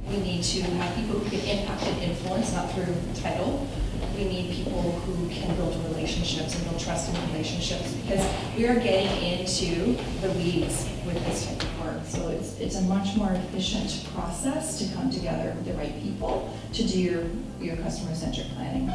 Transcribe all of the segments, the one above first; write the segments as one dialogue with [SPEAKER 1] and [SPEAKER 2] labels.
[SPEAKER 1] We need to have people who can impact and influence, not through title. We need people who can build relationships and build trust in relationships, because we are getting into the weeds with this type of work. So it's a much more efficient process to come together with the right people to do your customer-centric planning.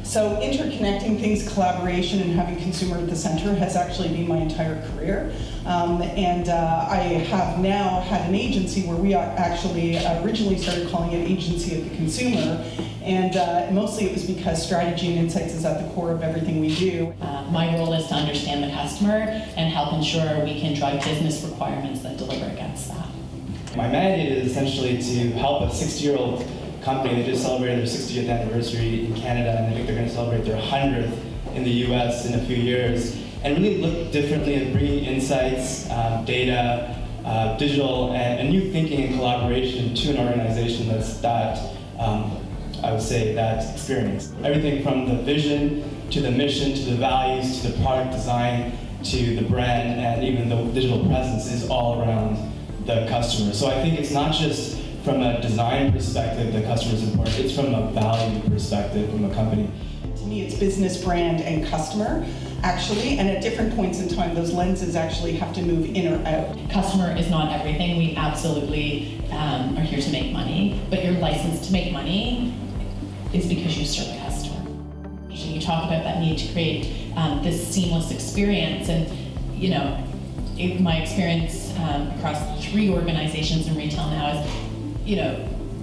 [SPEAKER 2] So interconnecting things, collaboration, and having consumer at the center has actually been my entire career. I have now had an agency where we actually originally started calling it Agency of the Consumer, and mostly it was because strategy and insights is at the core of everything we do.
[SPEAKER 3] My role is to understand the customer and help ensure we can drive business requirements that deliver against that.
[SPEAKER 4] My mandate is essentially to help a 60-year-old company that just celebrated their 60th anniversary in Canada, and I think they're going to celebrate their 100th in the US in a few years, and really look differently and bring insights, data, digital, and new thinking and collaboration to an organization that's I would say, that experience. Everything from the vision, to the mission, to the values, to the product design, to the brand, and even the digital presence is all around the customer. So I think it's not just from a design perspective the customer is important, it's from a value perspective from a company.
[SPEAKER 2] To me, it's business, brand, and customer, actually, and at different points in time, those lenses actually have to move in or out.
[SPEAKER 3] Customer is not everything. We absolutely are here to make money, but your license to make money is because you serve a customer. You talk about that need to create this seamless experience, and my experience across 3 organizations in retail now is,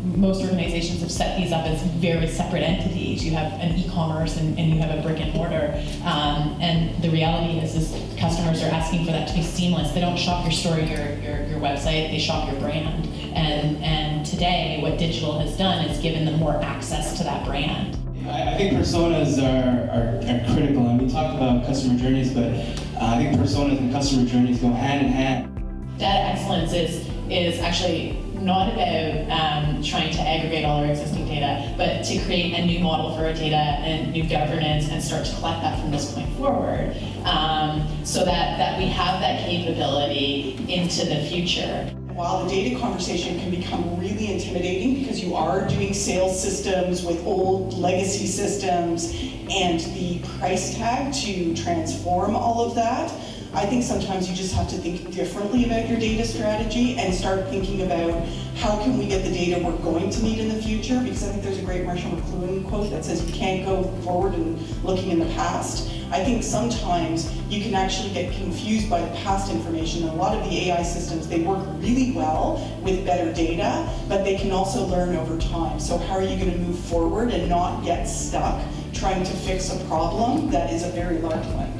[SPEAKER 3] most organizations have set these up as very separate entities. You have an e-commerce and you have a brick and mortar. And the reality is customers are asking for that to be seamless. They don't shop your store, your website, they shop your brand. And today, what digital has done is given them more access to that brand.
[SPEAKER 4] I think personas are critical, and we talked about customer journeys, but I think personas and customer journeys go hand in hand.
[SPEAKER 3] Data excellence is actually not about trying to aggregate all our existing data, but to create a new model for our data and new governance and start to collect that from this point forward, so that we have that capability into the future.
[SPEAKER 2] While the data conversation can become really intimidating because you are doing sales systems with old legacy systems and the price tag to transform all of that, I think sometimes you just have to think differently about your data strategy and start thinking about how can we get the data we're going to need in the future, because I think there's a great Marshall McLuhan quote that says you can't go forward and looking in the past. I think sometimes you can actually get confused by the past information, and a lot of the AI systems, they work really well with better data, but they can also learn over time. So how are you going to move forward and not get stuck trying to fix a problem that is a very large one?